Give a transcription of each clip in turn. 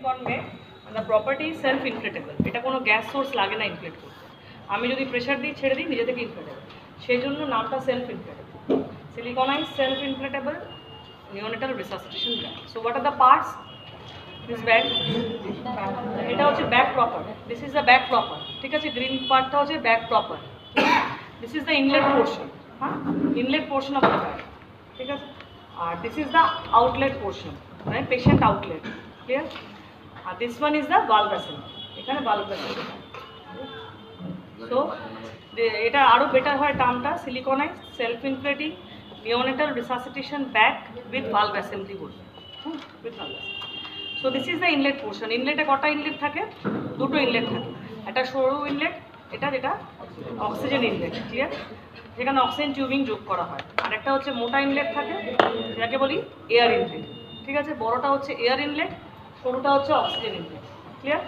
silicon made and the property is self inflatable. এটা কোনো gas source লাগে না ইনফ্লেট করতে। আমি যদি প্রেসার দিই ছেড়ে দিই নিজে থেকে ইনফ্লেট হবে, সেই জন্য নামটা self inflatable. Siliconized self inflatable neonatal resuscitation bag. So what are the parts? This bag, এটা হচ্ছে bag proper, this is the bag proper, ঠিক আছে। গ্রিন পার্টটা হচ্ছে bag proper, this is the inlet portion, হ্যাঁ, inlet portion of the bag, ঠিক আছে। আর this is the outlet portion, মানে পেশেন্ট আউটলেট, ক্লিয়ার। আর this one is the valve assembly, এখানে ভালভ অ্যাসেম্বলি। সো এটা আরও বেটার হয় টার্মটা, siliconized self inflating neonatal resuscitation bag with valve assembly বলবে, with valve assembly. So this is the inlet portion. ইনলেটে কটা inlet থাকে? দুটো ইনলেট থাকে, একটা সরু ইনলেট, এটা যেটা অক্সিজেন ইনলেট, ক্লিয়ার, যেখানে অক্সিজেন টিউবিং যোগ করা হয়। আর একটা হচ্ছে মোটা ইনলেট থাকে, যেটাকে বলি এয়ার ইনলেট, ঠিক আছে। বড়টা হচ্ছে এয়ার ইনলেট, সরুটা হচ্ছে অক্সিজেন ইনলেট, ক্লিয়ার।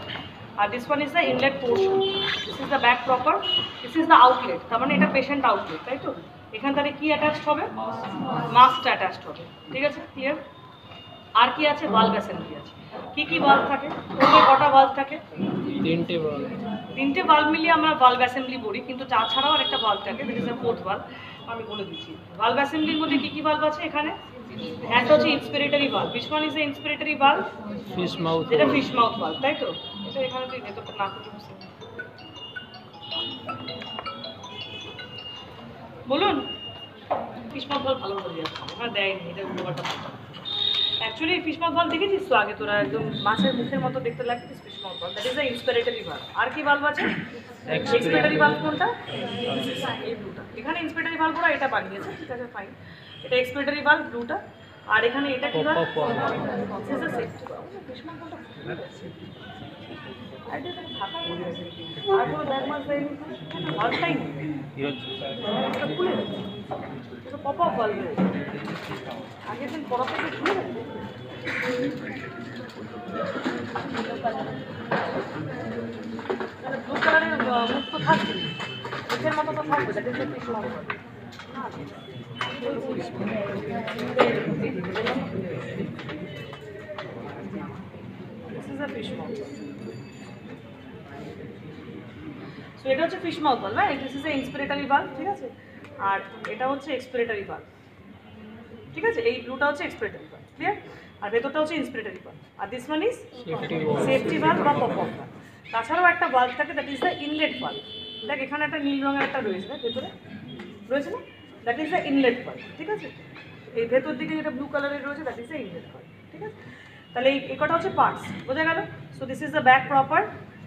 আর this one is the inlet portion, this is the bag proper, this is the outlet, তার মানে এটা পেশেন্ট আউটলেট, তাই তো। এখান থেকে কি অ্যাটাচড হবে? মাস্কটা অ্যাটাচড হবে, ঠিক আছে, ক্লিয়ার। আর কি আছে? ভালভ অ্যাসেম্বলি আছে। কি কি ভালভ থাকে? কটা ভালভ থাকে? তিনটে ভালভ মিলিয়ে আমরা ভালভ অ্যাসেম্বলি বলি, কিন্তু তাছাড়াও আরেকটা ভালভ থাকে, this is the fourth valve, আমি বলে দিচ্ছি। ভালভ অ্যাসেম্বলির মধ্যে কি কি ভালভ আছে এখানে? একটা হচ্ছে inspiratory valve. which one is the inspiratory valve? Fish mouth, এটা ফিশ মাউথ ভালভ, তাই তো। এটা এখানে তুই ভেতরটা না করে বলুন, ফিশ মাউথ ভালভ ভালো করে যাচ্ছে, ওখানে দেয়নি, এটা উপকারটা। অ্যাকচুয়ালি ফিশ মাউথ ভালভ দেখেছিস তো আগে তোরা, একদম মাছের মুখের মতো দেখতে লাগছিস fish mouth valve, that is the inspiratory valve. আর কি ভালভ আছে? এক্সপিরেটরি ভালভ কোনটা? এই ব্লুটা। এখানে ইন্সপিরেটরি ভালভ ওরা এটা বানিয়েছে, ঠিক আছে, ফাইন। এটা এক্সপিরেটরি ভালভ ব্লুটা। আর এখানে এটা কি valve? This is the safety valve. Fish mouth ভালভটা আর কোনো ব্যাগ মাছ দেয়নি, ভালভটাই নেই, খুলে এটা পপ আপ ভালভ। আগের দিন পড়াতে খুলে ব্লু কালারের মুখ তো থাকবে, মুখের মতো তো থাকবে, that is the fish mouth valve. This is a fish mouth. So এটা হচ্ছে fish mouth valve, right? This is an inspiratory valve, ঠিক আছে। আর এটা হচ্ছে এক্সপিরেটরি ভালভ, ঠিক আছে। এই ব্লুটা হচ্ছে এক্সপিরেটরি ভালভ, ক্লিয়ার। আর ভেতরটা হচ্ছে ইন্সপিরেটরি ভালভ। আর this one is safety valve বা পপ আপ ভালভ। তাছাড়াও একটা ভালভ থাকে, that is the inlet valve. দেখ এখানে একটা নীল রঙের একটা রয়েছে, ভেতরে রয়েছে না, that is the inlet valve, ঠিক আছে। এই ভেতর দিকে যেটা ব্লু কালারের রয়েছে, that is the inlet valve, ঠিক আছে। তাহলে এই কটা হচ্ছে পার্টস, বোঝা গেল। So this is the bag proper,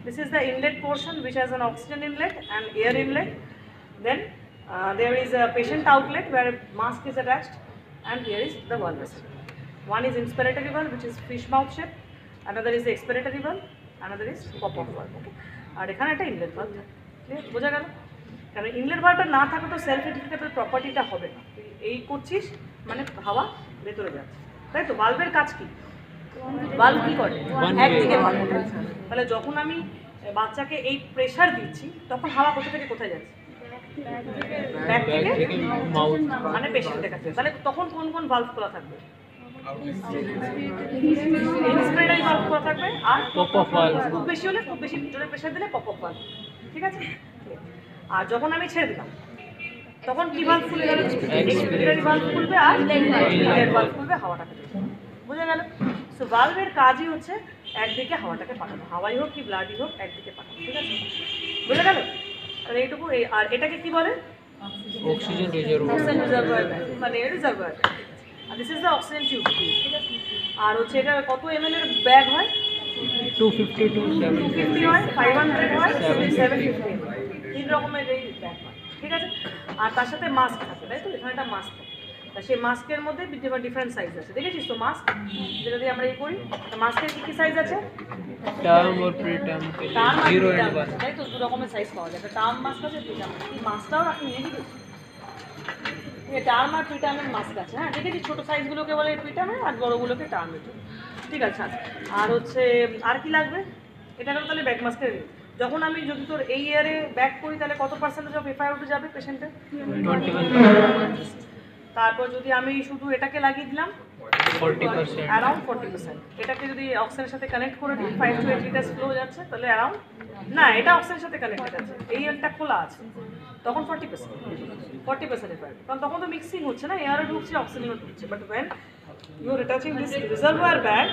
this is the inlet portion which has an oxygen inlet and air inlet. Then there is a patient outlet where mask is attached, and here is the valve assembly. One is inspiratory valve, which is fish mouth shape, another is the expiratory valve, another is pop off valve, okay. আর এখানে একটা inlet valve, clear, বোঝা গেল। কারণ inlet ভালভটা না থাকলে তো self inflatable প্রপার্টিটা হবে না। এই করছিস মানে হাওয়া ভেতরে যাচ্ছে, তাই তো। ভালভের কাজ কি? ভালভ কি করে? একদিকে ভালভ। তাহলে যখন আমি বাচ্চাকে এই প্রেসার দিচ্ছি, তখন হাওয়া কোথা থেকে কোথায় যাচ্ছে? ব্যাক থেকে মাউথ, মানে পেশেন্টের কাছে। তাহলে তখন কোন কোন ভালভ খোলা থাকবে? ইন্সপিরেটরি ভালভ খোলা থাকবে, আর পপ আপ ভালভ। খুব বেশি হলে, খুব বেশি জোরে প্রেসার দিলে পপ আপ ভালভ, ঠিক আছে। আর যখন আমি ছেড়ে দিলাম তখন কি ভালভ খুলে গেল? এক্সপিরেটরি ভালভ খুলবে আর ইনলেট ভালভ খুলবে, হাওয়াটাকে দেবে, বোঝা গেল। সো ভালভের কাজই হচ্ছে একদিকে হাওয়াটাকে পাঠানো, হাওয়াই হোক কি ব্লাডই হোক, একদিকে পাঠানো, ঠিক আছে, বোঝা গেল। তাহলে এইটুকু। আর এটাকে কি বলে? অক্সিজেন রিজার্ভার, মানে রিজার্ভার। আর this is the oxygen tube, ঠিক আছে। আর হচ্ছে এটা কত ml এর ব্যাগ হয়? 250 to 250 হয়, 500 হয়, 750 তিন রকমের এই ব্যাগ হয়, ঠিক আছে। আর তার সাথে মাস্ক থাকে, তাই তো। এখানে একটা মাস্ক থাকে, তা সেই মাস্কের মধ্যে ডিফারেন্ট সাইজ আছে, দেখেছিস তো মাস্ক যেটা দিয়ে আমরা এই করি। মাস্কের কী কী সাইজ আছে? টার্ম আর প্রিটার্ম, 0 and 1, তাই তো। দু রকমের সাইজ পাওয়া যায়, একটা টার্ম মাস্ক আছে, প্রিটার্ম। এই মাস্কটাও রাখি নিয়ে দিবি, টার্ম আর প্রিটার্মের মাস্ক আছে, হ্যাঁ, দেখেছি। ছোটো সাইজগুলোকে বলে প্রিটার্মের, আর বড়োগুলোকে টার্মের, ঠিক আছে। আর হচ্ছে আর কি লাগবে? এটা গেল তাহলে ব্যাক মাস্কের। যখন আমি যদি তোর এই ইয়ারে ব্যাক করি, তাহলে কত পার্সেন্টেজ অফ FiO2 যাবে পেশেন্টের? 21%। তারপর যদি আমি শুধু এটাকে লাগিয়ে দিলাম, 40%. অ্যারাউন্ড 40%। এটাকে যদি অক্সিজেনের সাথে কানেক্ট করে দিই 5 to 8 লিটার ফ্লো যাচ্ছে, তাহলে অ্যারাউন্ড, না এটা অক্সিজেনের সাথে কানেক্টেড আছে, এই এলটা খোলা আছে, তখন 40% এফেক্ট, কারণ তখন তো মিক্সিং হচ্ছে না, এয়ারও ঢুকছে অক্সিজেনও ঢুকছে। But when you are attaching this reservoir bag,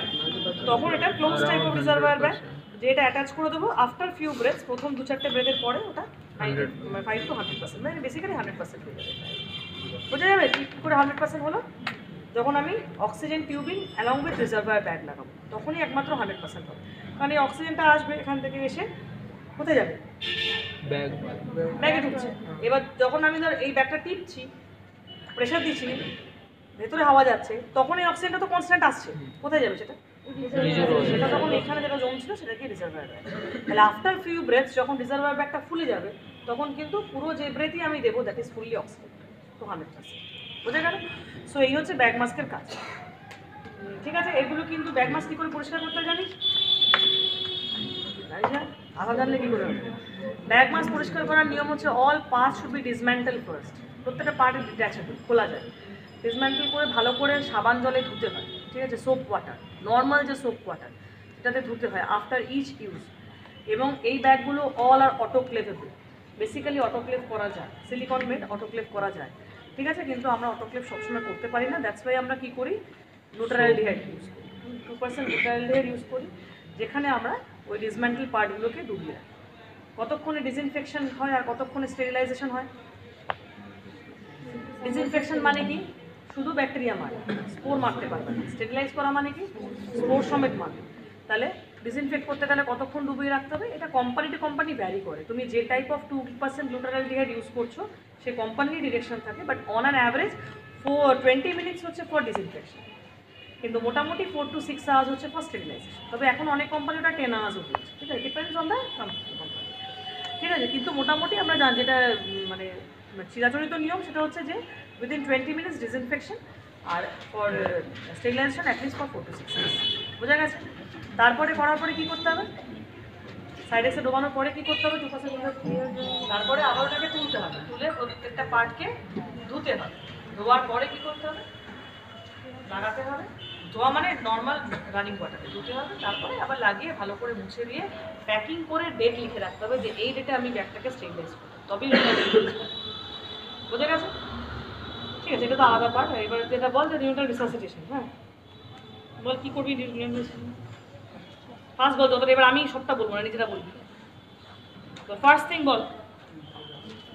তখন এটা close type of reservoir bag, যে এটা অ্যাটাচ করে দেবো আফটার ফিউ ব্রেথস, প্রথম 2-4টে ব্রেথের পরে ওটা 5 to 100%, মানে বেসিক্যালি 100% হয়ে যাবে। বোঝা যাবে কী করে 100% হলো? যখন আমি oxygen tubing along with reservoir bag লাগাবো, তখনই একমাত্র 100% হবে। কারণ এই অক্সিজেনটা আসবে এখান থেকে এসে কোথায় যাবে? ব্যাগে ঢুকছে। এবার যখন আমি ধর এই ব্যাগটা টিপছি, প্রেশার দিচ্ছি, ভেতরে হাওয়া যাচ্ছে, তখন এই অক্সিজেনটা তো কনস্ট্যান্ট আসছে, কোথায় যাবে সেটা? সেটা তখন এখানে যেটা জমছিল সেটাকে রিজার্ভার ব্যাগ। তাহলে আফটার ফিউ ব্রেথস যখন রিজার্ভার ব্যাগটা ফুলে যাবে, তখন কিন্তু পুরো যে ব্রেথই আমি দেবো দ্যাট ইজ ফুললি অক্সিজেন তো 100%। বোঝা গেল? সো এই হচ্ছে ব্যাগ মাস্কের কাজ। ঠিক আছে, এগুলো কিন্তু ব্যাগ মাস্ক কী করে পরিষ্কার করতে জানিস? আধা জানলে কী করে হবে? ব্যাগ মাস্ক পরিষ্কার করার নিয়ম হচ্ছে all parts should be dismantle first. প্রত্যেকটা পার্ট ডিট্যাচেবল, খোলা যায়, ডিসম্যান্টেল করে ভালো করে সাবান জলে ধুতে হয়। ঠিক আছে, সোপ ওয়াটার, নর্মাল যে সোপ ওয়াটার সেটাতে ধুতে হয় আফটার ইচ ইউজ। এবং এই ব্যাগগুলো অল আর অটোক্লেভেবল, বেসিক্যালি অটোক্লেভ করা যায়, সিলিকন মেড অটোক্লেভ করা যায়। ঠিক আছে, কিন্তু আমরা অটোক্লেভ সবসময় করতে পারি না, দ্যাটস ওয়াই আমরা কী করি, গ্লুটারালডিহাইড ইউজ করি, 2% গ্লুটারালডিহাইড ইউজ করি, যেখানে আমরা ওই ডিসম্যান্টেল পার্টগুলোকে ডুবিয়ে রাখি। কতক্ষণে ডিসইনফেকশন হয় আর কতক্ষণে স্টেরিলাইজেশন হয়? ডিসইনফেকশন মানে কি? শুধু ব্যাকটেরিয়া মারে, স্পোর মারতে পারবে না। স্টেরিলাইজ করা মানে কি? স্পোর সমেত মারবে। তাহলে ডিসইনফেক্ট করতে গেলে কতক্ষণ ডুবিয়ে রাখতে হবে? এটা কোম্পানি টু কোম্পানি ভ্যারি করে। তুমি যে টাইপ অফ 2% গ্লুটারালডিহাইড ইউজ করছো সে কোম্পানির ডিরেকশন থাকে, but on an average 20 minutes হচ্ছে ফর ডিসইনফেকশন, কিন্তু মোটামুটি 4 to 6 আওয়ার্স হচ্ছে ফর স্টেরিলাইজেশন। তবে এখন অনেক কোম্পানি ওটা 10 আওয়ার্সও দিচ্ছে। ঠিক আছে, ডিপেন্ডস অন দ্য কোম্পানি। ঠিক আছে, কিন্তু মোটামুটি আমরা জানি যেটা মানে চিরাচরিত নিয়ম সেটা হচ্ছে যে উইদিন 20 মিনিটস ডিসইনফেকশন, আর for sterilisation at least for 4 to 6 hours. বোঝা গেছে? তারপরে করার পরে কী করতে হবে? সাইডেক্সে ডোবানোর পরে কী করতে হবে? 2% তারপরে আবার ওটাকে তুলতে হবে, তুলে প্রত্যেকটা পার্টকে ধুতে হবে। ধোয়ার পরে কী করতে হবে? লাগাতে হবে। ধোয়া মানে নর্মাল রানিং ওয়াটারে ধুতে হবে, তারপরে আবার লাগিয়ে ভালো করে মুছে দিয়ে প্যাকিং করে ডেট লিখে রাখতে হবে যে এই ডেটে আমি ব্যাগটাকে স্টেরিলাইজ করবো, তবেই বোঝা গেছে? ঠিক আছে, এটা তো আলাদা পার্ট। এবার যেটা বল যে নিউট্রাল রিসাসিটেশন। হ্যাঁ বল, কী করবি ফার্স্ট বল, তোদের এবার আমি সবটা বলবো না, নিজেরা বলবি। তো ফার্স্ট থিং বল,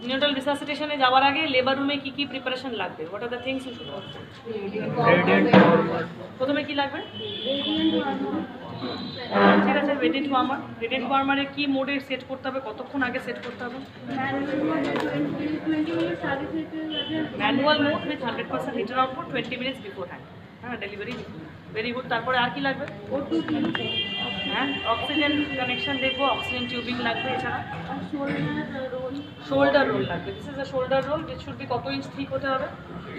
নিউট্রাল রিসাসিটেশনে যাওয়ার আগে লেবার রুমে কী কী প্রিপারেশন লাগবে? What are the things you should? প্রথমে কী লাগবে? ঠিক আছে, ready to warmer. Ready to ওয়ার্মারে কী মোডে সেট করতে হবে, কতক্ষণ আগে সেট করতে হবে? Manual mode with 100% heater output 20 minutes beforehand. হ্যাঁ, ডেলিভারি। Very good. তারপরে আর কি লাগবে? হ্যাঁ, অক্সিজেন কানেকশন দেখবো, অক্সিজেন টিউবিং লাগবে, এছাড়া শোল্ডার রোল লাগবে। This is a shoulder roll which should be কত ইঞ্চ থিক হতে হবে?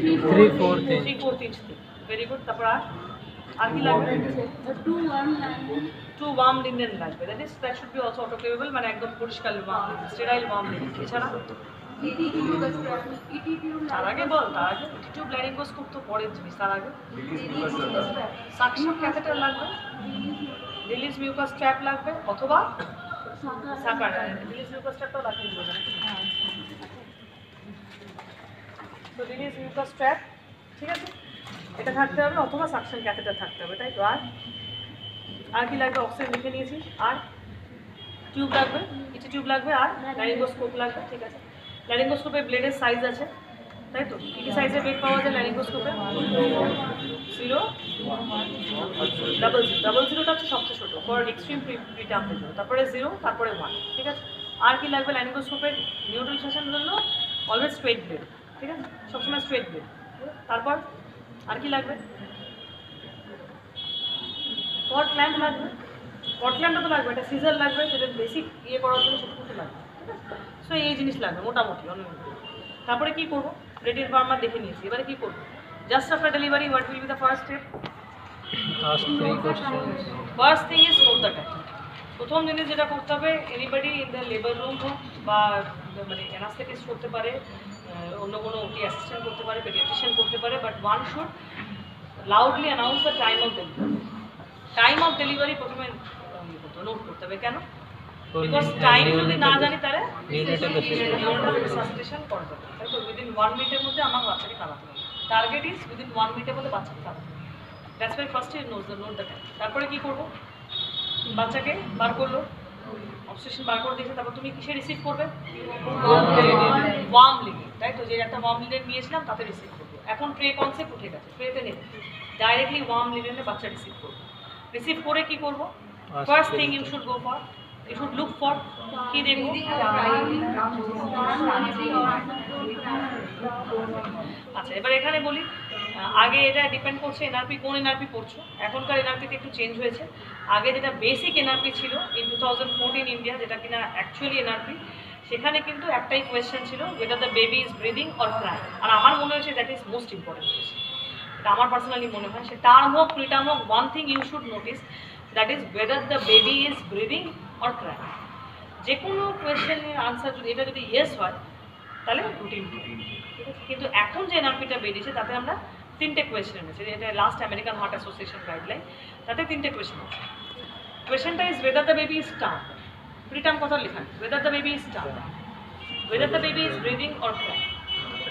3/4 ইঞ্চ থিক। Very good. তারপর আর কি লাগবে? 2 ওয়ার্ম লিনেন লাগবে, দ্যাট শুড বি অলসো অটোক্লেভেবল, মানে একদম পরিষ্কার স্টেরাইল ওয়ার্ম লিনেন। এছাড়া তার আগে বল, তার আগে টিউব ল্যারিঙ্গোস্কোপ তো পরের জিনিস, তার আগে সাকশন ক্যাথেটার লাগবে, রিলিজ মিউকাস ট্র্যাপ লাগবে, অথবা সাকার। রিলিজ মিউকাস ট্র্যাপটাও লাগবে। তো রিলিজ মিউকাস ট্র্যাপ, ঠিক আছে, এটা থাকতে হবে, অথবা সাকশন ক্যাথেটার থাকতে হবে, তাই তো। আর কি লাগবে? অক্সিজেন লিখে নিয়েছি, আর টিউব লাগবে, কিছু টিউব লাগবে, আর ল্যারিঙ্গোস্কোপ লাগবে। ঠিক আছে, ল্যারিঙ্গোস্কোপে ব্লেডের সাইজ আছে, তাই তো। কী কী সাইজের ব্লেড পাওয়া যায় ল্যারিঙ্গোস্কোপে? 0, 000টা হচ্ছে সবচেয়ে ছোটো, ফর এক্সট্রিম প্রিটার্ম জন্য। তারপরে 0, তারপরে 1। ঠিক আছে, আর কি লাগবে? ল্যারিঙ্গোস্কোপের নিউট্রাল সেশনের জন্য অলওয়েজ স্ট্রেট ব্লেড। ঠিক আছে, সবসময় স্ট্রেট ব্লেড। তারপর আর কি লাগবে? পট ক্ল্যাম্প লাগবে। পট ক্ল্যাম্পটা তো লাগবে, এটা সিজার লাগবে, যেটা বেসিক ইয়ে করার জন্য সেটুকু লাগবে। ঠিক আছে, সো এই জিনিস লাগবে মোটামুটি অনেক। তারপরে কী করবো? রেডি টু ওয়ার্মার দেখে নিয়েছি, এবারে কী করবো? Just after delivery what will be the first step? First thing is note the time. প্রথম জিনিস যেটা করতে হবে, anybody in the labour room হোক বা মানে অ্যানাস্থেটিস্ট করতে পারে, অন্য কোনো ওটি অ্যাসিস্ট্যান্ট করতে পারে, পেডিয়াট্রিশিয়ান করতে পারে, but one should loudly announce the time of delivery. Time of delivery প্রথমে নোট করতে হবে, কেন? বিকজ টাইম যদি না জানি তাহলে সাসপেশন করতে হবে, তাই তো? উইদিন 1 মিনিটের মধ্যে আমার বাচ্চাকে খাওয়াতে হবে। টার্গেট ইজ উইদিন 1 মিনিটের মধ্যে বাচ্চাকে খাওয়াতে হবে। That's why first is note the time. তারপরে কি করবো, বাচ্চাকে বার করলো, অবসেশন বার করে দিয়েছে, তারপর তুমি কিসে রিসিভ করবে? ওয়ার্ম লিগে, তাই তো? যে একটা ওয়ার্ম লিনেন নিয়েছিলাম তাতে রিসিভ করবো। এখন ট্রে কনসেপ্ট উঠে গেছে, ট্রেতে নেবে ডাইরেক্টলি ওয়ার্ম লিনেনে বাচ্চা রিসিভ করবো। রিসিভ করে কি করবো? First thing you should go for, you should look for, কি দেখবো? আচ্ছা, এবার এখানে বলি, আগে এটা ডিপেন্ড করছে এনআরপি, কোন এনআরপি পড়ছো। এখনকার এনআরপিতে একটু চেঞ্জ হয়েছে। আগে যেটা বেসিক এনআরপি ছিল ইন 2014 ইন্ডিয়া, যেটা কিনা অ্যাকচুয়ালি এনআরপি, সেখানে কিন্তু একটাই কোয়েশ্চেন ছিল, whether the baby is breathing or crying. আর আমার মনে হয়েছে that is most important question, এটা আমার পার্সোনালি মনে হয়। সে টার্ম হোক প্রিটার্ম হোক, one thing you should notice, that is whether the baby is breathing or crying. যে কোনো কোয়েশ্চেনের আনসার যদি এটা যদি ইয়েস হয় তাহলে রুটিন, ঠিক আছে? কিন্তু এখন যে এনআরপিটা বেরিয়েছে তাতে আমরা 3টে কোয়েশ্চেন এনেছি, এটা last American heart association guideline, তাতে 3টে কোয়েশ্চেন আছে। কোয়েশ্চেনটা is whether the baby is term, preterm কথা লেখা, whether the baby is term, whether the baby is breathing or crying,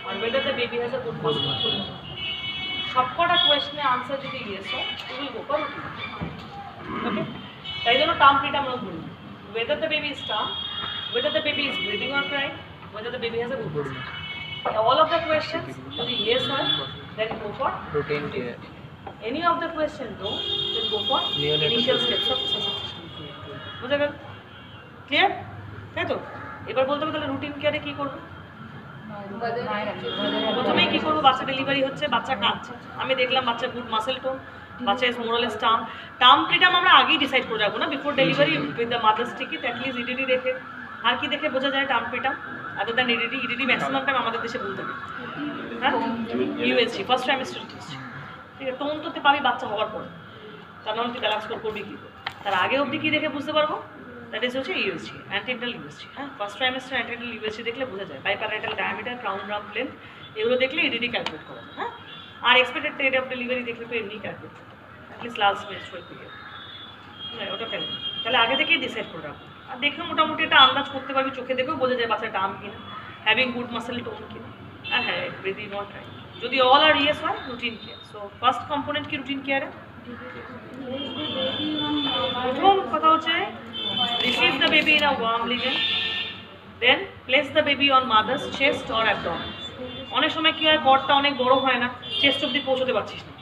আর whether the baby has a good muscle. সবকটা কোয়েশ্চেনের answer যদি ইয়েস হয় তুমি গো ফর রুটিন, ওকে? তাই জন্য টার্ম প্রিটার্ম আমরা বলি, whether the baby is term, whether the baby is breathing or crying, whether the baby has a good muscle. All of the questions, যদি yes হয়, then go for routine care. Any of the question no, then go for initial steps of resuscitation. বুঝা গেল? Clear? তাই তো? এবার বলতে হবে তাহলে রুটিন কেয়ারে কি করবো? প্রথমেই কি করবো, বাচ্চা ডেলিভারি হচ্ছে, বাচ্চা কাঁদছে, আমি দেখলাম বাচ্চা গুড মাসেল টোন, বাচ্চা ইজ মোরালেস টার্ম। টার্ম প্রিটার্ম আমরা আগেই ডিসাইড করে রাখবো না, before delivery with the mother's ticket at least EDD দেখে। আর কি দেখে বোঝা যায় term preterm other than EDD? EDD maximum time আমাদের দেশে বলতে হবে, হ্যাঁ, ইউএসজি ফার্স্ট ট্রাইমেস্টার টেস্ট, ঠিক আছে? টোন তো পাবি বাচ্চা হওয়ার পরে, তার নাহলে তুই ব্যালেন্স করবি কী করে? তার আগে অবধি কী দেখে বুঝতে পারবো? দ্যাট ইজ হচ্ছে ইউএসজি, অ্যান্টিনাল ইউএসজি। হ্যাঁ, ফার্স্ট ট্রাইমেস্টার অ্যান্টিনাল ইউএসজি দেখলে বোঝা যায়, বাইপ্যারাইটাল ডায়ামিটার, ক্রাউন রাম্প লেন্থ, এগুলো দেখলে ইডিডি ক্যালকুলেট করা যায়। হ্যাঁ, are expected date of delivery দেখলে তো এমনি ক্যালকুলেট করা, অ্যাটলিস্ট লাস্ট মেনস্ট্রুয়াল পিরিয়ড, হ্যাঁ ওটা ফেলে। তাহলে আগে থেকেই ডিসাইড করে রাখবো, আর দেখে মোটামুটি এটা আন্দাজ করতে পারবি, চোখে দেখেও বোঝা যায় বাচ্চা টার্ম কিনা, হ্যাভিং গুড মাসেল টোন কিনা, আর হ্যাঁ ব্রিদিং অর ক্রাইং। যদি অল আর ইয়েস হয়, routine care. So first component কি রুটিন কেয়ারে? প্রথম কথা হচ্ছে receive the baby in a warm linen, then place the baby on mother's chest or abdomen. অনেক সময় কী হয়, কর্ডটা অনেক বড় হয় না, চেস্ট অব্দি পৌঁছতে পারছিস না,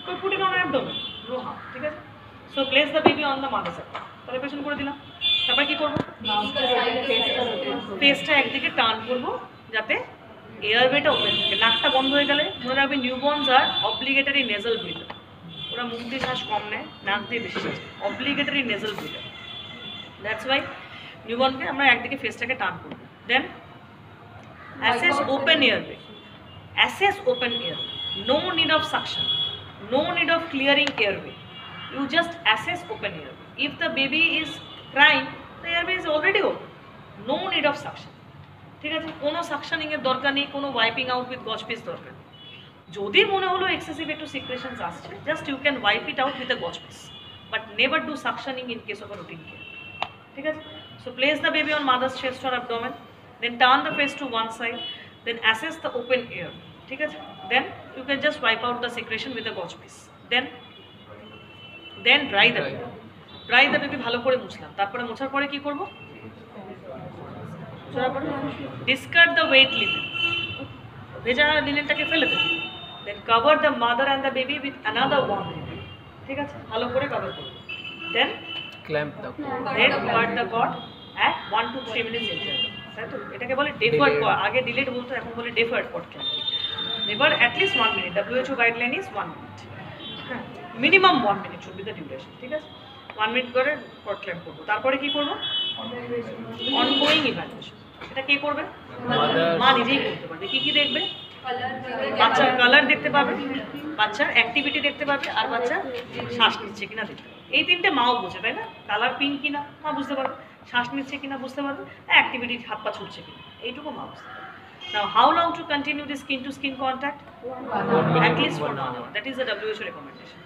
তো পুট ইট অন অ্যাবডোমেন, রোহা, ঠিক আছে? So place the baby on the mother's abdomen, তাহলে পেছন করে দিলাম। তারপরে কী করবো, ফেসটা একদিকে টার্ন করবো যাতে এয়ারওয়েটা ওপেন থাকে, নাকটা বন্ধ হয়ে গেলে মনে রাখবে নিউবর্নস আর অব্লিগেটরি নেজাল ব্রিদার, ওরা মুখ দিয়ে শ্বাস কম নেয়, নাক দিয়ে বেশি শ্বাস, obligatory nasal breather. That's why নিউবর্নকে আমরা একদিকে ফেসটাকে টার্ন করবো। Then assess open airway, assess open airway, no need of suction, no need of clearing airway, you just assess open airway. If the baby is crying, the airway is already open, no need of suction, ঠিক আছে? কোনো suctioning এর দরকার নেই, কোনো wiping out with gauze piece দরকার নেই। যদি মনে হলো এক্সেসিভ একটু সিক্রেশনস আসছে, just you can wipe it out with a gauze piece, but never do suctioning in case of a routine care, ঠিক আছে? So place the baby on mother's chest or abdomen, then turn the face to one side, then assess the open air, ঠিক আছে? দেন you can just wipe out the secretion with a gauze piece. Then dry the baby. Dry the baby ভালো করে মুছলাম, তারপরে মোছার পরে কি করব? Discard the wet linen, ভেজা লিনেনটাকে ফেলে দেব। Then cover the mother and the baby with another warm linen, ঠিক আছে? ভালো করে কভার করব। Then clamp the cord, then cut the cord at 1 to 3 minutes interval, তাই তো? এটাকে বলে ডেফার্ড কর্ড, আগে ডিলেড বলতো, এখন বলে deferred cord clamping. Never at least 1 minute, WHO guideline is 1 minute, হ্যাঁ, minimum 1 minute should be the duration, ঠিক আছে? 1 minute করে কর্ড ক্ল্যাম্প করবো। তারপরে কি করবো? Ongoing evaluation. এটা কে করবে? মা নিজেই করতে পারবে। কি কি দেখবে? বাচ্চার কালার দেখতে পাবে, বাচ্চার অ্যাক্টিভিটি দেখতে পাবে, আর বাচ্চা শ্বাস নিচ্ছে কিনা দেখতে পাবে। এই তিনটে মাও বোঝে, তাই না? কালার পিঙ্ক কিনা মা বুঝতে পারবে, শ্বাস নিচ্ছে কিনা বুঝতে পারবে, অ্যাক্টিভিটি হাত পা ছুটছে কিনা, এইটুকু মা বুঝতে পারবে। Now, how long to continue the skin-to-skin contact? At least for 1 hour. That is the WHO recommendation.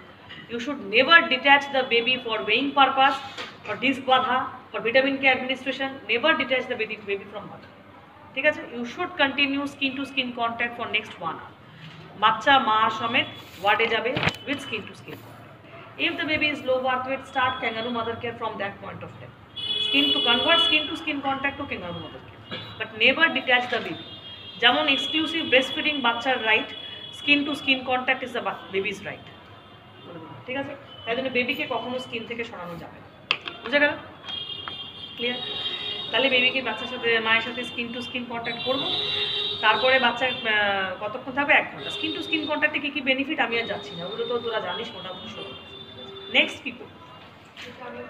You should never detach the baby for weighing purpose, for disc badha, for vitamin K administration. Never detach the baby from mother. ঠিক আছে? You should continue skin-to-skin contact for next 1 hour. বাচ্চা মা সমেত ওয়ার্ডে যাবে with skin-to-skin contact. If the baby is low birth weight, start kangaroo mother care from that point of time. Convert skin-to-skin contact to kangaroo mother care. But never detach the baby. যেমন exclusive breastfeeding বাচ্চার right, skin to skin contact is the babies right. ঠিক আছে, তাই জন্য বেবিকে কখনো skin থেকে সরানো যাবে না। বুঝে গেল? ক্লিয়ার? তাহলে বেবিকে বাচ্চার সাথে মায়ের সাথে স্কিন টু স্কিন কন্ট্যাক্ট করবো, তারপরে বাচ্চা কতক্ষণ থাকবে? 1 ঘন্টা। স্কিন টু স্কিন কন্ট্যাক্টে কী কী বেনিফিট আমি আর যাচ্ছি না, ওগুলো তো তোরা জানিস মোটামুটি সব। নেক্সট কী করবো?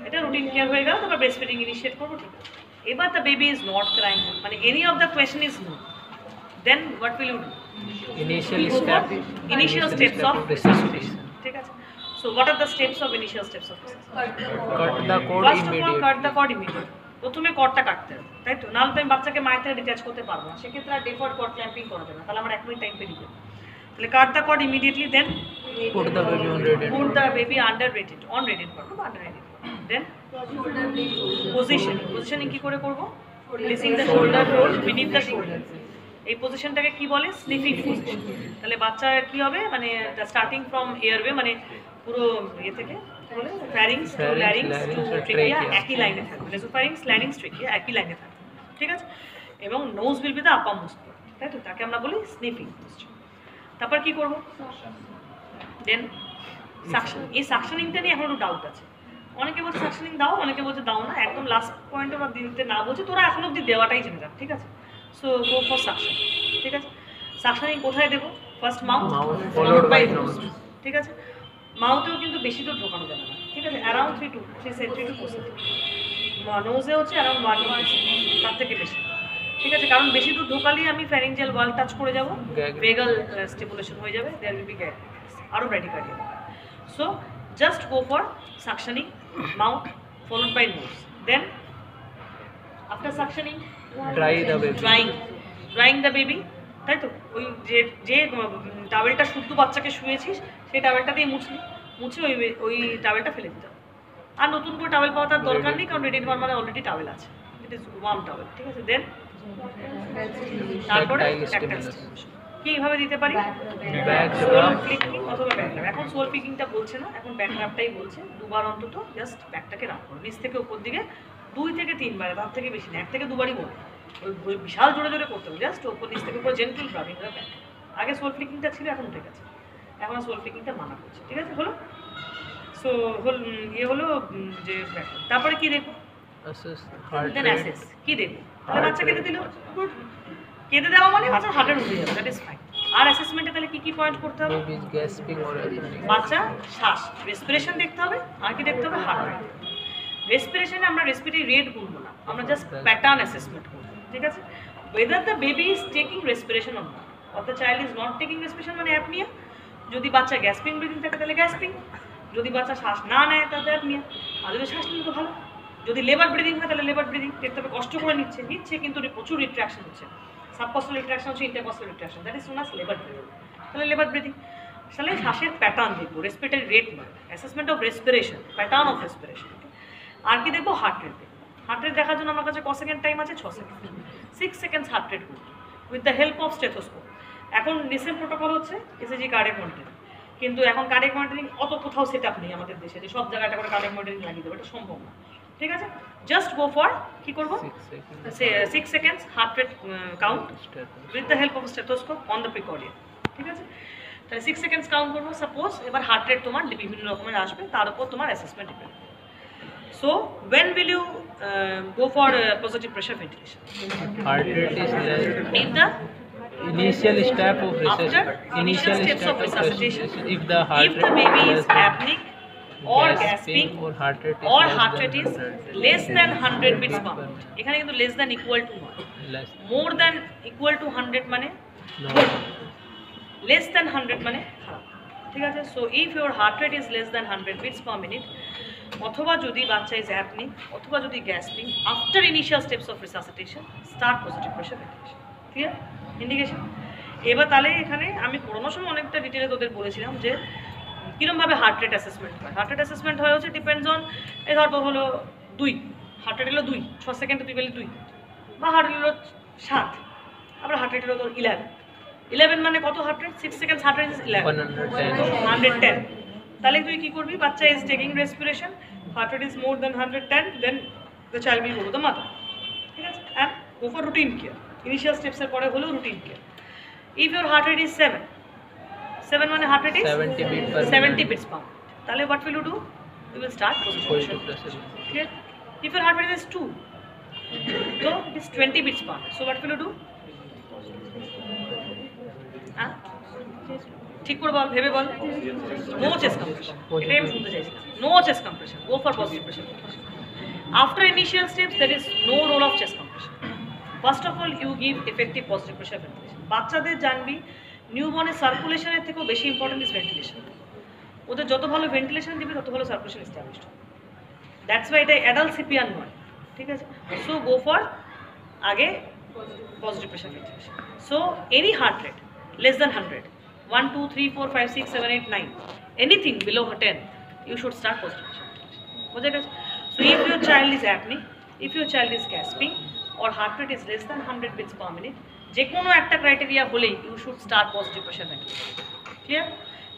এটা রুটিন কেয়ার হয়ে গেল, তারপর ব্রেস্টফিডিং ইনিশিয়েট করবো। ঠিক আছে, এবার the baby is not crying, মানে any of the question is no, then what will you do? Initial steps of resuscitation. ঠিক আছে, so what are the steps of initial steps of resuscitation? Cut the cord First of all, immediately. cut the cord immediately. প্রথমে কর্ডটা কাটতে হবে, তাই তো? নাহলে তো আমি বাচ্চাকে মায়ের থেকে ডিট্যাচ করতে পারবো না, সেক্ষেত্রে আর ডেফার্ড কর্ড ক্ল্যাম্পিং করা যাবে না, তাহলে আমার 1 মিনিট টাইম পেরিয়ে যাবে। তাহলে cut the cord immediately, then Put the baby on rated. put the baby under rated, on rated cord, no under rated cord. Then positioning কি করে করব? Placing the shoulder beneath the shoulder. এই পজিশনটাকে কি বলে? Sniffing position. তাহলে বাচ্চার কি হবে, মানে স্টার্টিং ফ্রম এয়ারওয়ে, মানে পুরো ইয়ে থেকে কি বলে, ফ্যারিংস টু ল্যারিংস টু ট্রেকিয়া একই লাইনে থাকবে, নেসোফ্যারিংস ল্যারিংস ট্রেকিয়া একই লাইনে থাকবে। ঠিক আছে, এবং nose will be the uppermost, তাই তো? তাকে আমরা বলি স্নিফিং পজিশন। তারপর কি করব? দেন সাকশন। এই সাকশনিংটা নিয়ে এখন একটু ডাউট আছে, অনেকে বলছে সাকশনিং দাও, অনেকে বলছে দাও না। একদম লাস্ট পয়েন্টে ওরা দিতে না বলছে, তোরা এখন অবধি দেওয়াটাই জেনে যাক। ঠিক আছে, সো গো ফর সাকশন। ঠিক আছে, সাকশনিং কোথায় দেবো? First mouth, followed by nose. ঠিক আছে, মাউথেও কিন্তু বেশি দূর ঢোকানো যাবে না। ঠিক আছে, অ্যারাউন্ড 3 to 4 সেন্টিমিটার। নোজে হচ্ছে অ্যারাউন্ড 1 to 2 সেন্টিমিটার, তার থেকে বেশি। ঠিক আছে, কারণ বেশি দূর ঢোকালেই আমি ফ্যারিঞ্জিয়াল ওয়াল টাচ করে যাব, ভেগাল স্টিমুলেশন হয়ে যাবে, দেয়ার উইল বি গ্যাগ, আরও bradycardia. So just go for suctioning mouth followed by nose. Then after suctioning Dry the baby. Drying the baby, তাই তো? ওই যে টাওয়েলটা শুদ্ধ বাচ্চাকে শুয়েছিস, সেই টাওয়েলটা দিয়ে মুছে ওই টাওয়েলটা ফেলে দিতে হবে। আর নতুন করে টাওয়েল পাওয়ার দরকার নেই, কারণ রেডি ওয়ান মানে অলরেডি টাওয়েল আছে, ইট ইজ ওয়ার্ম টাওয়েল। ঠিক আছে, দেন তারপরে কীভাবে দিতে পারি? সোল পিকিং অথবা ব্যাক র্যাপ। এখন সোল পিকিংটা বলছে না, এখন ব্যাক র্যাপটাই বলছে। 2 বার অন্তত জাস্ট ব্যাকটাকে রাখো, নিচ থেকে উপর দিকে 2 থেকে 3 বার, তার থেকে বেশি না, 1 থেকে 2 বারই বলবো। ওই বিশাল জোরে জোরে করতে হবে, জাস্ট ওপর নিচ থেকে উপর জেন্টল রাবিং ব্যাক। আগে সোল ফ্লিকিংটা ছিল, এখন উঠে গেছে, এখন সোল ফ্লিকিংটা মানা করছে। ঠিক আছে, হলো? সো ইয়ে হলো যে ব্যাক। তারপরে কি দেখবো? দেন অ্যাসেস। কি দেখবো? তাহলে বাচ্চা কেঁদে দিল, গুড। কেঁদে দেওয়া মানে বাচ্চার হার্টের উঠে যাবে, দ্যাট ইজ ফাইন। আর অ্যাসেসমেন্টে তাহলে কি কি পয়েন্ট করতে হবে? বাচ্চা শ্বাস, রেসপিরেশন দেখতে হবে, আর কি দেখতে হবে? Heart rate. রেসপিরেশনে আমরা রেসপিরেটরি রেট গুনবো না, আমরা জাস্ট প্যাটার্ন অ্যাসেসমেন্ট করবো। ঠিক আছে, whether the baby is taking respiration or not, or the child is not taking respiration মানে অ্যাপনিয়া। যদি বাচ্চা গ্যাসপিং ব্রিদিং থাকে তাহলে গ্যাসপিং, যদি বাচ্চা শ্বাস না নেয় তাহলে অ্যাপনিয়া, আর যদি শ্বাস নিলে তো ভালো। যদি লেবার ব্রিদিং হয় তাহলে লেবার ব্রিদিং দেখতে হবে, কষ্ট করে নিচ্ছে কিন্তু প্রচুর রিট্রাকশন হচ্ছে, সাবকস্টাল রিট্রাকশন হচ্ছে, intercostal retraction, that is known as labour breathing. তাহলে লেবার ব্রিদিং, তাহলে শ্বাসের প্যাটার্ন দেখবো, রেসপিরেটরি রেট নয়, assessment of respiration, pattern of respiration. আর কি দেখবো? হার্ট রেট দেখবো। হার্ট রেট দেখার জন্য আমার কাছে ক সেকেন্ড টাইম আছে? 6 সেকেন্ড। 6 সেকেন্ডস হার্ট রেট করবো with the help of stethoscope. এখন রিসেন্ট প্রোটোকল হচ্ছে ECG কার্ডিয়াক মনিটরিং, কিন্তু এখন কার্ডিয়াক মনিটরিং অত কোথাও সেট আপ নেই আমাদের দেশে যে সব জায়গাটা করে কার্ডিয়াক মনিটরিং লাগিয়ে দেবো, এটা সম্ভব না। ঠিক আছে, জাস্ট গো ফর কি করবো? 6 seconds heart rate count with the help of stethoscope on the precordia. ঠিক আছে, তাহলে 6 সেকেন্ডস কাউন্ট করবো। সাপোজ এবার হার্ট রেট তোমার বিভিন্ন রকমের আসবে, তার উপর তোমার assessment depend. So, when will you go for positive pressure ventilation? Heart rate is less. In the Initial step of after initial steps of resuscitation, If the heart if the baby is rate apneic or gasping or heart rate is or less heart than rate is 100, less than 100 beats per minute, এখানে কিন্তু less than equal to নয়, less. more than equal to 100 মানে No. good, less than 100 মানে খারাপ। ঠিক আছে, so if your heart rate is less than 100 beats per minute, অথবা যদি বাচ্চা ইজ অ্যাপনিক অথবা যদি gasping, after initial steps of resuscitation start positive pressure ventilation. Clear? Indication. এবার তাহলে এখানে আমি পড়ানোর সময় অনেকটা ডিটেলে তোদের বলেছিলাম যে কীরকমভাবে হার্ট রেট অ্যাসেসমেন্ট হয়। হার্ট রেট অ্যাসেসমেন্ট হয় হচ্ছে ডিপেন্ডস অন, এই ধর তোর হলো 2, হার্ট রেট হলো 2, 6 সেকেন্ডে তুই পেলি 2, বা হার্ট রেট হলো 7, আবার হার্ট রেট হলো তোর 11 মানে কত heart rate? 6 second heart rate is 11, 110। তাহলে তুই কী করবি? বাচ্চা is taking respiration, heart rate is more then 110, then the child will go to the mother, ঠিক আছে, and go for routine care. Initial স্টেপসের পরে হলো routine care. If your heart rate is 7 মানে heart rate is 70 beats per minute, তাহলে what will you do? You will start positive pressure. Clear? If your heart rate is 2, so it is 20 beats per minute, so what will you do? ঠিক করে বল, ভেবে বল। No chest compression, এটাই আমি শুনতে চাইছিলাম। No chest compression, go for positive pressure ventilation. After initial steps there is no role of chest compression. First of all, you give effective positive pressure ventilation. বাচ্চাদের জানবি নিউবর্নের সার্কুলেশনের থেকেও বেশি ইম্পর্টেন্ট ইজ ভেন্টিলেশন। ওদের যত ভালো ভেন্টিলেশন দিবে তত ভালো সার্কুলেশন এস্টাবলিশড হবে। দ্যাটস ওয়াই এটা অ্যাডাল্ট সিপিআর নয়, ঠিক আছে। সো গো ফর আগে positive pressure ventilation. So any heart rate less than 100, 1, 2, 3, 4, 5, 6, 7, 8, 9, anything below 10, you should start positive pressure ventilation. বুঝে গেছে? So if your child is apneic, if your child is gasping, or heart rate is less than 100 beats per minute, যে কোনো একটা criteria হলেই you should start positive pressure ventilation. Clear?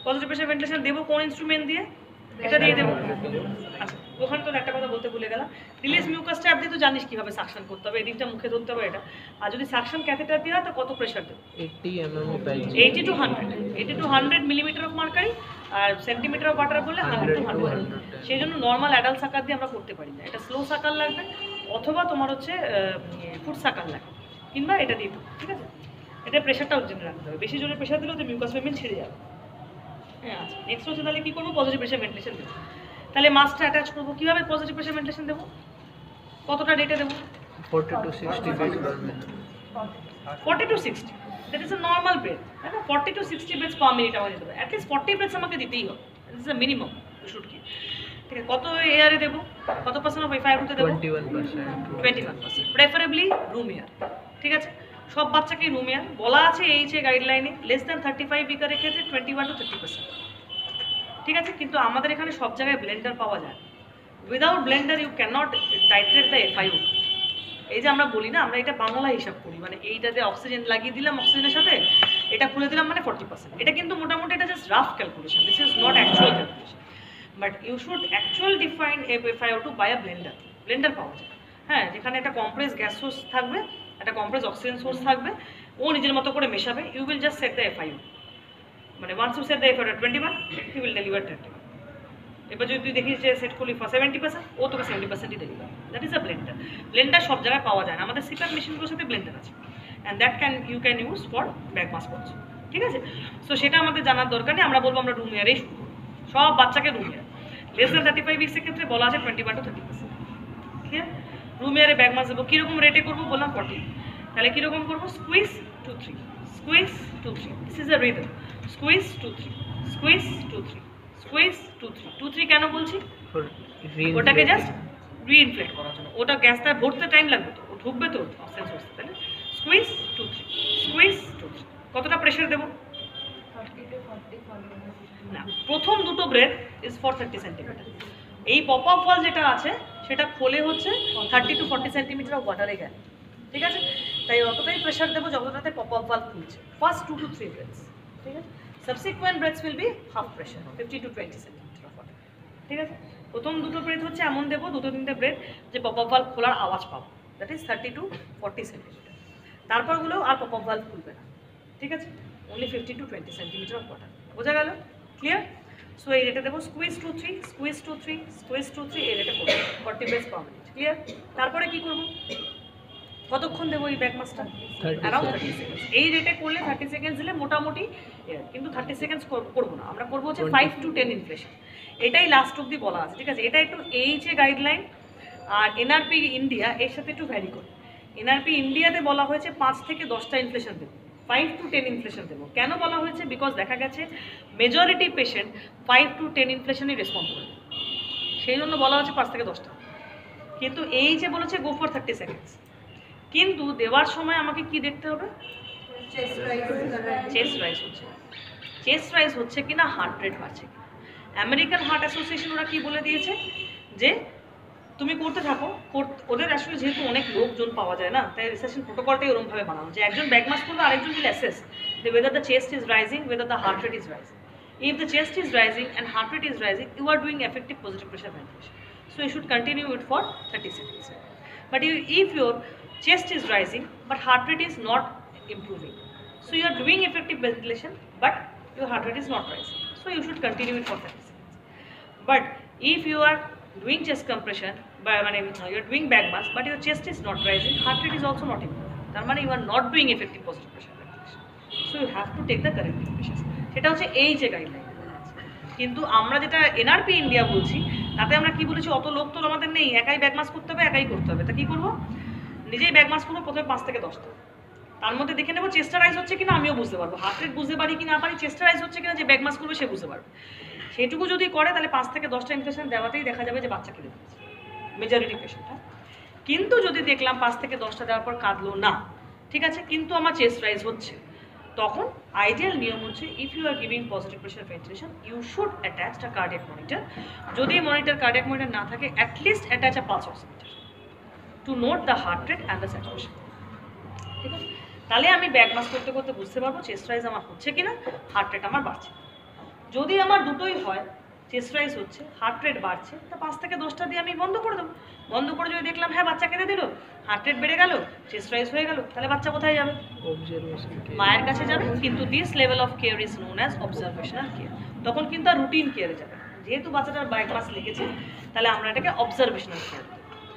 Positive pressure ventilation দেবো কোন instrument দিয়ে? এটা দিয়ে দেবো। আচ্ছা, ওখানে তো একটা কথা বলতে ভুলে গেলাম, রিলিজ মিউকাস ট্যাপ দিয়ে তো জানিস কীভাবে সাকশন করতে হবে, এদিকটা মুখে ধরতে হবে এটা। আর যদি সাকশন ক্যাথেটার দিয়ে হয় তো কত প্রেশার দেবো? 80 mm of Belgium, 80 to 100 millimetre of mercury, আর সেন্টিমিটার অফ বাটার বললে 100 to 100। সেই জন্য নর্মাল অ্যাডাল্ট সাকার দিয়ে আমরা করতে পারি না, এটা স্লো সাকার লাগবে, অথবা তোমার হচ্ছে ফুড সাকার লাগবে, কিংবা এটা দিয়ে দেবো, ঠিক আছে। এটা প্রেশারটাও জেনে রাখতে হবে, বেশি জোরে প্রেশার দিলেও তো মিউকাস মেমব্রেন ছেড়ে যাবে। হ্যাঁ, আচ্ছা, নেক্সট হচ্ছে তাহলে কী করবো? পজিটিভ প্রেশার ভেন্টিলেশন দেবো। তাহলে মাস্কটা অ্যাটাচ করবো কীভাবে? পজিটিভ প্রেশার ভেন্টিলেশন দেবো কতটা রেটে দেবো? 40 to 60 beats per minute. 40 to 60, that is a normal breath, তাই না? 40 to 60 বেথস পার মিনিট আমাকে দিতে হবে, অ্যাটলিস্ট 40 বেথস আমাকে দিতেই হবে, this is a minimum you should কি। ঠিক আছে, কত এয়ারে দেবো? কত পার্সেন্ট অফ FiO2 দেবো? 21%, প্রেফারেবলি রুম এয়ার, ঠিক আছে। সব বাচ্চাকেই রুম এয়ার বলা আছে এইচএ গাইডলাইনে, লেস দ্যান 35 বিকারের ক্ষেত্রে 21 to 30%, ঠিক আছে। কিন্তু আমাদের এখানে সব জায়গায় ব্লেন্ডার পাওয়া যায়, without blender you can not titrate the FiO2। এই যে আমরা বলি না, আমরা এটা বাংলা হিসাব করি, মানে এইটাতে অক্সিজেন লাগিয়ে দিলাম, অক্সিজেনের সাথে এটা খুলে দিলাম মানে 40%। এটা কিন্তু মোটামুটি এটা just rough calculation, this is not actual calculation, but you should actual define FiO2 by a blender. Blender পাওয়া যায়, হ্যাঁ, যেখানে একটা কম্প্রেস গ্যাস সোর্স থাকবে, একটা কম্প্রেস অক্সিজেন সোর্স থাকবে, ও নিজের মতো করে মেশাবে, you will just set the FiO2, মানে once you set the FiO2 21, you will deliver 31। এবার যদি তুই দেখিস যে সেট করলি 70%, ও তোকে 70%ই deliver, that is a blender. Blender সব জায়গায় পাওয়া যায় না, আমাদের সিপ্যাপ মেশিনগুলোর সাথে ব্লেন্ডার আছে, and that you can use for bag mask also, ঠিক আছে। সো সেটা আমাদের জানার দরকার নেই, আমরা বলবো আমরা রুম এয়ারেই শুরু করবো, সব বাচ্চাকে রুম এয়ার। লেস দ্যান 35 উইক্সের ক্ষেত্রে বলা আছে 21 to 30%, ঠিক আছে। রুম এয়ারে ব্যাক মাস্ক দেবো, কীরকম রেটে করবো বললাম 40, তাহলে কীরকম করবো? Squeeze 2, 3, squeeze 2, 3, this is a rhythm, squeeze 2, 3, squeeze 2, 3, squeeze 2, 3, 2, 3 কেন বলছি? ওটাকে জাস্ট রিইনফ্লেট করার জন্য, ওটা গ্যাসটা ভরতে টাইম লাগবে তো, ও ঢুকবে তো অক্সিজেন সোর্স, তাহলে স্কুইজ 2, 3, স্কুইজ 2, 3। কতটা প্রেশার দেবো? 30 to 40 না, প্রথম দুটো ব্রেথ ইজ ফর 30 সেন্টিমিটার। এই পপ আপ ওয়াল যেটা আছে সেটা খোলে হচ্ছে 30 to 40 সেন্টিমিটার অফ ওয়াটারে গেলে, ঠিক আছে। তাই অতটাই প্রেশার দেবো যতটাতে পপ আপ ওয়াল খুলছে, ফার্স্ট 2 to 3 ব্রেথস, ঠিক আছে। Subsequent breaths will be half pressure, 50 to 20 centimetre of water, ঠিক আছে। প্রথম দুটো ব্রেথ হচ্ছে এমন দেবো, দুটো তিনটে ব্রেথ যে পপ আপ ওয়াল খোলার আওয়াজ পাবো, দ্যাট ইজ 30 to 40 সেন্টিমিটার। তারপরগুলো আর পপ আপ ওয়াল খুলবে না, ঠিক আছে, only 50 to 20 centimetre of water. বোঝা গেল? ক্লিয়ার? সো এই রেটে দেবো স্কুইজ 2, 3, স্কুইজ 2, 3, স্কুইজ 2, 3, এই রেটে করবো 40 বেথস পার মিনিট। ক্লিয়ার? তারপরে কি করবো? কতক্ষণ দেবো এই ব্যাক মাসটা? Around 30 seconds. এই রেটে করলে 30 সেকেন্ডস দিলে মোটামুটি, কিন্তু 30 সেকেন্ডস করবো না, আমরা করবো হচ্ছে 5 to 10 ইনফ্লেশন, এটাই লাস্ট অব্দি বলা আছে, ঠিক আছে। এটা একটু এইচএ গাইডলাইন আর এনআরপি ইন্ডিয়া এর সাথে একটু ভ্যারি করে। এনআরপি ইন্ডিয়াতে বলা হয়েছে 5 থেকে 10টা ইনফ্লেশন দেবো, 5 to 10 ইনফ্লেশন দেবো। কেন বলা হয়েছে? বিকজ দেখা গেছে মেজরিটি পেশেন্ট 5 to 10 ইনফ্লেশনই রেসপন্ড করে, সেই জন্য বলা হচ্ছে 5 থেকে 10টা। কিন্তু এই যে বলেছে গো ফর 30 সেকেন্ডস, কিন্তু দেওয়ার সময় আমাকে কি দেখতে হবে? চেস্ট রাইজ হচ্ছে চেস্ট রাইজ হচ্ছে কিনা হার্ট রেট বাড়ছে কিনা। আমেরিকান হার্ট অ্যাসোসিয়েশন ওরা কি বলে দিয়েছে যে তুমি করতে থাকো, ওদের আসলে যেহেতু অনেক লোকজন পাওয়া যায় না, তাই রিসার্চের প্রোটোকলটাই ওরকমভাবে বানানো যে একজন ব্যাক মাস করবে, আরেকজন উইল অ্যাসেস যে whether the chest is rising, whether the heart rate is rising. If the chest is rising and heart rate is rising, you are doing effective positive pressure ventilation. So you should continue it for 30 seconds. But if your chest is rising but heart rate is not improving, so you are doing effective ventilation but your heart rate is not rising. So you should continue it for 30 seconds. But if you are doing chest compression, you are doing back mask but your chest is not rising, heart rate is also not improving, তার মানে you are not doing effective positive pressure ventilation. So you have to take the corrective measures. সেটা হচ্ছে এই যে guideline. কিন্তু আমরা যেটা NRP India বলছি তাতে আমরা কি বলেছি, অত লোক তো আমাদের নেই, একাই ব্যাক মাস্ক করতে হবে, একাই করতে হবে। তা কি করবো, নিজেই ব্যাক মাস্ক করবো প্রথমে 5 থেকে 10টা, তার মধ্যে দেখে নেবো চেস্টার রাইজ হচ্ছে কিনা, আমিও বুঝতে পারবো, হার্ট রেট বুঝতে পারি কি না পারি, চেস্টার রাইজ হচ্ছে কিনা, যে ব্যাক মাস্ক করবে সে বুঝতে পারবে। সেটুকু যদি করে তাহলে 5 থেকে 10টা ইনফেকশন দেওয়াতেই দেখা যাবে যে বাচ্চা কেঁদে দিচ্ছে মেজরিটি পেশেন্টটা। কিন্তু যদি দেখলাম 5 থেকে 10টা দেওয়ার পর কাঁদলো না, ঠিক আছে, কিন্তু আমার চেস্ট রাইজ হচ্ছে, তখন আইডিয়াল নিয়ম হচ্ছে if you are giving positive pressure ventilation you should attach a cardiac monitor. যদি মনিটর কার্ডিয়াক মনিটর না থাকে, at least attach a pulse oximeter to note the heart rate and the saturation. ঠিক আছে, তাহলে আমি ব্যাক মাস করতে করতে বুঝতে পারবো চেস্ট রাইজ আমার হচ্ছে কিনা, হার্ট রেট আমার বাড়ছে। যদি আমার দুটোই হয়, চেস্ট রাইজ হচ্ছে, হার্ট রেট বাড়ছে, তা 5 থেকে 10টা দিয়ে আমি বন্ধ করে দেবো। বন্ধ করে যদি দেখলাম হ্যাঁ বাচ্চা কেঁদে দিল, হার্ট রেট বেড়ে গেল, চেস্ট রাইজ হয়ে গেল, তাহলে বাচ্চা কোথায় যাবে? মায়ের কাছে যাবে। কিন্তু this level of care is known as observational care. তখন কিন্তু আর রুটিন কেয়ারে যাবে, যেহেতু বাচ্চাটার ব্যাক মাস লেগেছে, তাহলে আমরা এটাকে observational care.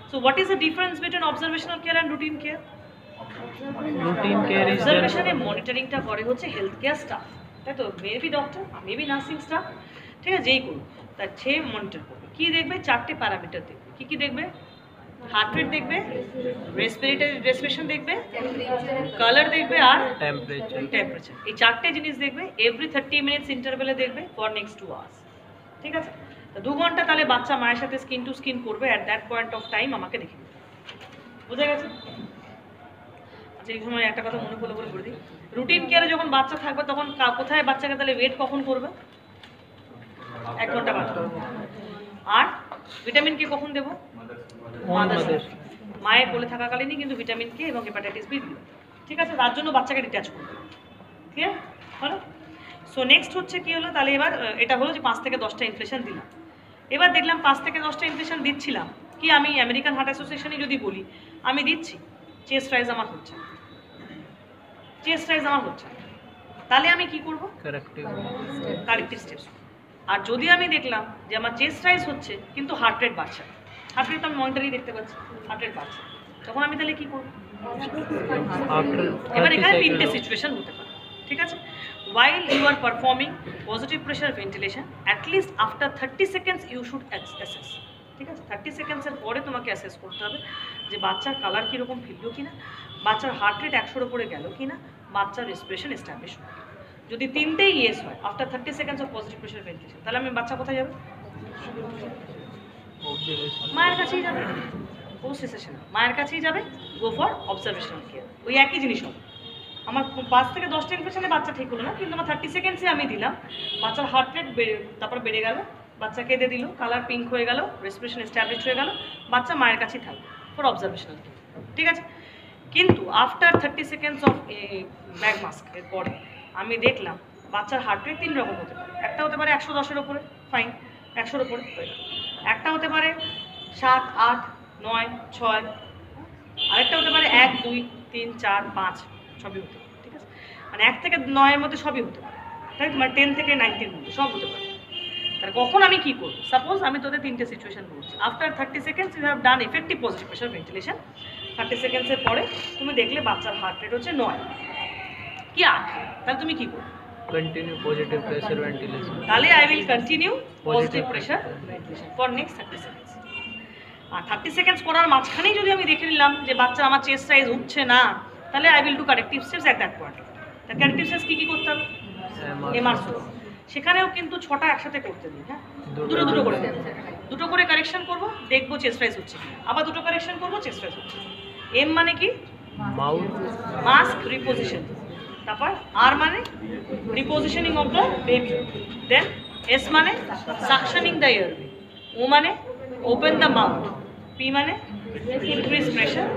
So what is the difference between observational care and routine care? Routine care is অবজারভেশনে মনিটরিংটা করে হচ্ছে হেলথ কেয়ার স্টাফ, তাই তো, maybe doctor, maybe nursing staff, ঠিক আছে, যেই করুন, তার সে মনিটর করবে। কী দেখবে? 4টে প্যারামিটার দেখবে। কী কী দেখবে? হার্ট রেট দেখবে, রেসপিরেশন দেখবে, কালার দেখবে, আর টেম্পারেচার। এই 4টে জিনিস দেখবে, এভরি 30 মিনিটস ইন্টারভেলে দেখবে ফর নেক্সট 2 আওয়ার্স। ঠিক আছে, তো 2 ঘন্টা তাহলে বাচ্চা মায়ের সাথে স্কিন টু স্কিন করবে, at that point of time আমাকে দেখে নিতে হবে। বোঝা গেছে? আচ্ছা, এই সময় একটা কথা মনে পড়লে বলে দিই, রুটিন কেয়ারে যখন বাচ্চা থাকবে তখন কোথায় বাচ্চাকে তাহলে ওয়েট কখন করবে? 1 ঘন্টা বাদ। আর ভিটামিন কে কখন দেবো? মায়ের কোলে থাকাকালীনই কিন্তু ভিটামিন কে এবং হেপাটাইটিস বি দিল। ঠিক আছে, তার জন্য বাচ্চাকে ডিট্যাচ করবে। ঠিক আছে, হলো। সো নেক্সট হচ্ছে কি হলো, তাহলে এবার এটা হলো যে 5 থেকে 10টা ইনফেকশন দিলাম। এবার দেখলাম 5 থেকে 10টা ইনফেকশন দিচ্ছিলাম, কি আমি আমেরিকান হার্ট অ্যাসোসিয়েশনই যদি বলি, আমি দিচ্ছি, চেস্ট রাইজ আমার হচ্ছে, চেস্ট রাইজ আমার হচ্ছে, তাহলে আমি কি করব? Corrective steps. আর যদি আমি দেখলাম যে আমার চেস্ট রাইজ হচ্ছে কিন্তু হার্ট রেট বাড়ছে, হার্ট রেট আমি মনিটরই দেখতে পাচ্ছি, হার্ট রেট বাড়ছে, তখন আমি তাহলে কি করব? এবার এখানে 3টে সিচুয়েশন হতে পারে। ঠিক আছে, while you are performing positive pressure ventilation, at least after 30 seconds you should assess. ঠিক আছে, 30 সেকেন্ডসের পরে তোমাকে অ্যাসেস করতে হবে যে বাচ্চার কালার কীরকম ফিরলো কিনা, বাচ্চার হার্ট রেট 100-র উপরে গেল কিনা, বাচ্চার রেসপিরেশন এস্টাবলিশ হয়। যদি 3টেই ইয়েস হয় after 30 seconds of positive pressure ventilation, তাহলে আমি বাচ্চা কোথায় যাবে? মায়ের কাছেই যাবে। পোস্ট রিসেশন মায়ের কাছেই যাবে, গো ফর অবজারভেশনাল কেয়ার। ওই একই জিনিস হবে। আমার 5 থেকে 10টা ইনফেকশনে বাচ্চা ঠিক হলো না, কিন্তু আমার 30 সেকেন্ডসে আমি দিলাম, বাচ্চার হার্ট রেট তারপর বেড়ে গেল, বাচ্চা কেঁদে দিল, কালার পিঙ্ক হয়ে গেল, রেসপিরেশন এস্টাবলিশ হয়ে গেল, বাচ্চা মায়ের কাছেই থাকবে ফর অবজারভেশনাল কেয়ার। ঠিক আছে, কিন্তু আফটার 30 সেকেন্ডস অফ ব্যাক মাস্কের পরে আমি দেখলাম বাচ্চার হার্ট রেট 3 রকম হতে পারে। একটা হতে পারে 110-এর ওপরে, ফাইন, 100-র ওপরে হয়ে গেল। একটা হতে পারে 7, 8, 9, 6, আরেকটা হতে পারে 1, 2, 3, 4, 5, সবই হতে পারে। ঠিক আছে, মানে 1 থেকে 9-এর মধ্যে সবই হতে পারে, তাই তো, মানে 10 থেকে 90-এর মধ্যে সব হতে পারে। তাহলে কখন আমি কি করবো? সাপোজ আমি তোদের 3টে সিচুয়েশন বলছি। After 30 seconds you have done effective positive pressure ventilation. 30 সেকেন্ডসের পরে তুমি দেখলে বাচ্চার হার্ট রেট হচ্ছে 9 কি 8, তাহলে তুমি কি করবে? Continue positive pressure ventilation. তাহলে I will continue positive pressure ventilation for next 30 seconds. আর 30 সেকেন্ডস করার মাঝখানেই যদি আমি দেখে নিলাম যে বাচ্চা আমার চেস্ট সাইজ উঠছে না, তাহলে I will do corrective steps at that point. তার কারেক্টিভ স্টেপস কী কী করতে হবে? এমআরসি, সেখানেও কিন্তু 6টা একসাথে করতে দিই। হ্যাঁ, দুটো করে দেবো, 2টো করে কারেকশন করবো, দেখবো চেস্ট রাইজ হচ্ছে, আবার 2টো কারেকশন করবো, চেস্ট রাইজ হচ্ছে। এম মানে কি? মাউথ মাস্ক রিপোজিশন, তারপর আর মানে repositioning of the baby, then S মানে সাকশনিং দ্য এয়ারওয়ে, ও মানে ওপেন দ্য মাউথ, পি মানে ইনক্রিজ প্রেশার,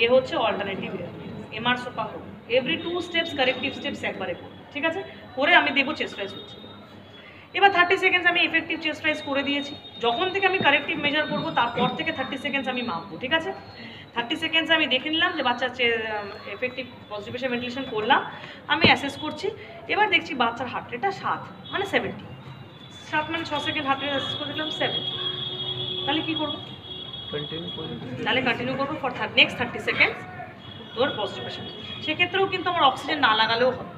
এ হচ্ছে অল্টারনেটিভ এয়ারওয়ে। এমআর সোপা করো, এভরি 2 স্টেপস কারেক্টিভ স্টেপস একবারে করো, ঠিক আছে? করে আমি দেখবো চেস্ট রাইজ হচ্ছে। এবার 30 সেকেন্ডস আমি এফেক্টিভ চেস্ট রাইজ করে দিয়েছি। যখন থেকে আমি কারেক্টিভ মেজার করবো তারপর থেকে 30 সেকেন্ডস আমি মাপবো, ঠিক আছে? 30 সেকেন্ডস আমি দেখে নিলাম যে বাচ্চার এফেক্টিভ পজিটিভ প্রেশার ভেন্টিলেশন করলাম, আমি অ্যাসেস করছি। এবার দেখছি বাচ্চার হার্ট রেটটা 7 মানে 70, 7 মানে 6 সেকেন্ড হার্ট রেট অ্যাসেস করে দিলাম 70। তাহলে কী করবো? তাহলে কন্টিনিউ করবো ফর নেক্সট 30 সেকেন্ডস তোর পজিটিভ প্রেশার। সেক্ষেত্রেও কিন্তু আমার অক্সিজেন না লাগালেও হবে,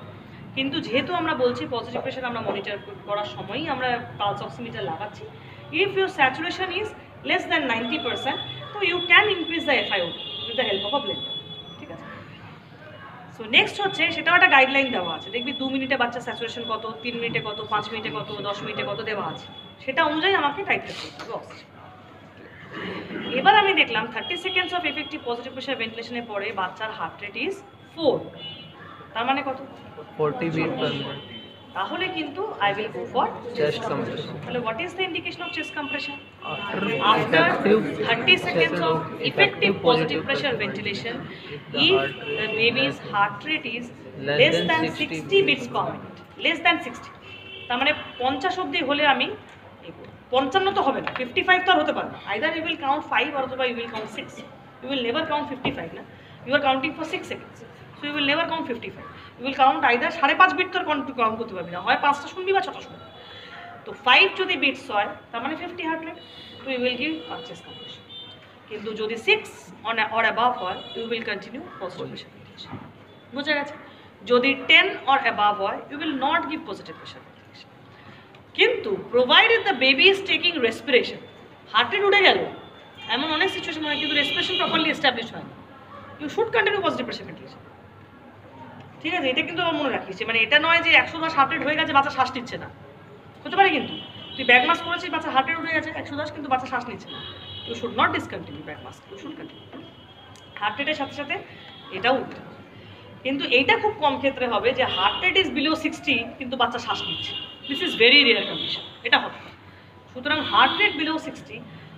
কিন্তু যেহেতু আমরা বলছি পজিটিভ প্রেশার আমরা মনিটর করার সময়ই আমরা পালস অক্সিমিটার লাগাচ্ছি। If your saturation is less than 90%, তো you can increase the FiO2 with the help of a blender, ঠিক আছে? সো নেক্সট হচ্ছে, সেটাও একটা গাইডলাইন দেওয়া আছে, দেখবি 2 মিনিটে বাচ্চার স্যাচুরেশন কত, 3 মিনিটে কত, 5 মিনিটে কত, 10 মিনিটে কত দেওয়া আছে, সেটা অনুযায়ী আমাকে টাইট্রেট করতে হবে অক্সিজেন। এবার আমি দেখলাম 30 seconds of effective positive pressure ভেন্টিলেশনের পরে বাচ্চার হার্ট রেট ইজ 4, তার মানে কত? 40 beat per minute. তাহলে কিন্তু I will go for Chest compression. তাহলে what is the indication of chest compression? After After 30 seconds of effective positive pressure ventilation, if the baby's heart rate is less than 60 beats per minute, less than 60, তার মানে 50 অবধি হলে আমি 55 তো হবে না, 55 তো আর হতে পারে না। আইদার ইউ উইল কাউন্ট 5 অথবা you will count 6, you will never count 55 না, you are counting for 6 seconds, so you will never count 55, you will count either 5.5 beat তো কাউন্ট করতে পারবি না, হয় 5টা শুনবি বা 6টা শুনবি। তো 5 যদি বিটস হয় তার মানে 50 হার্ট রেট, তো you will give chest compression. কিন্তু যদি 6 অর অ্যাবাভ হয় you will continue positive pressure ventilation, বুঝা গেছে? যদি 10 অর অ্যাবাভ হয় you will not give positive pressure ventilation. কিন্তু provided the baby is taking respiration, heart rate উঠে গেল, এমন অনেক সিচুয়েশন হয় কিন্তু রেসপিরেশন প্রপারলি এস্টাবলিশ হয় না, you should continue positive pressure ventilation, ঠিক আছে? এটা কিন্তু আমার মনে রাখিস, মানে এটা নয় যে 110 হার্ট রেট হয়ে গেছে বাচ্চা শ্বাস নিচ্ছে না, হতে পারে কিন্তু তুই ব্যাক মাস্ক করেছিস বাচ্চা হার্ট রেট উঠে গেছে 110 কিন্তু বাচ্চা শ্বাস নিচ্ছে না, you should not discontinue bag mask, you should continue. Heart রেটের সাথে সাথে এটাও উঠতে হবে, কিন্তু এইটা খুব কম ক্ষেত্রে হবে যে হার্ট রেট ইজ বিলো 60 কিন্তু বাচ্চা শ্বাস নিচ্ছে, this is very rare condition, এটা হবে। সুতরাং heart rate below 60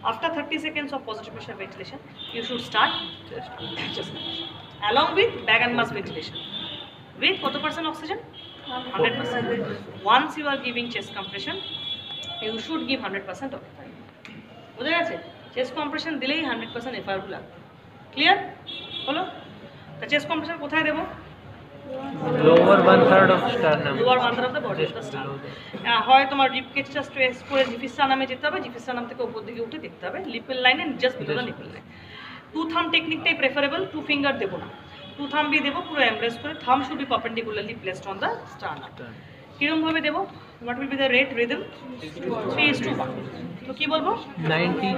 after 30 seconds of positive pressure ventilation you should start chest compression along with bag and mask ventilation with কত % oxygen? 100%. Once you are giving chest compression, you should give 100% of FiO2. বুঝা গেছে? Chest compression দিলেই 100% FiO2 লাগবে। Clear হলো? তা chest compression কোথায় দেবো? Lower 1/3 of sternum. Lower 1/3 of the body, the sternum. হয় তোমার রিপ কেজটা স্ট্রেস করে জিফিস স্টার্নামে যেতে হবে, জিফিস স্টার্নাম থেকে উপর দিকে উঠে দেখতে হবে nipple line and just below the nipple line. 2 thumb টেকনিকটাই preferable, 2 finger দেবো না, 2 থাম দিয়ে দেবো পুরো এমব্রেস করে, থাম should be perpendicularly placed on the sternum. কিরকম ভাবে দেবো? What will be the rate rhythm? 3:1। তো কি বলবো? 90,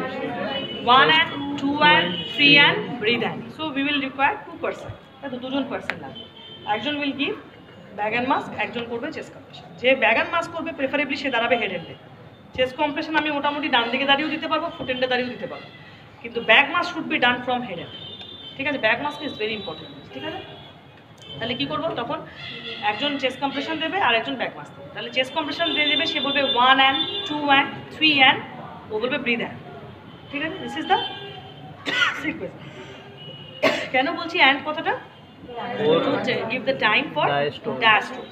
1 and 2 and 3 and breathe in. So we will require 2%. তাই তো 2জন পারসন লাগবে, একজন will give bag and mask, একজন করবে চেস্ট কম্প্রেশন। যে ব্যাগ অ্যান্ড মাস্ক করবে প্রেফারেবলি সে দাঁড়াবে হেড এন্ডে, চেস্ট কম্প্রেশন আমি মোটামুটি ডান দিকে দাঁড়িয়েও দিতে পারবো, ফুট এন্ডে দাঁড়িয়েও দিতে পারবো, কিন্তু bag mask should be done from head end, ঠিক আছে? Bag mask is very important, ঠিক আছে? তাহলে কী করবো তখন? একজন চেস্ট কম্প্রেশন দেবে আর একজন ব্যাক মাস্ক দেবে। তাহলে চেস্ট কম্প্রেশন দিয়ে দেবে, সে বলবে 1 and 2 and 3 and ও বলবে ব্রিথ অ্যান্ড, ঠিক আছে? This is the sequence. কেন বলছি অ্যান্ড কথাটা? Give the time for ডায়াস্ট্রোল।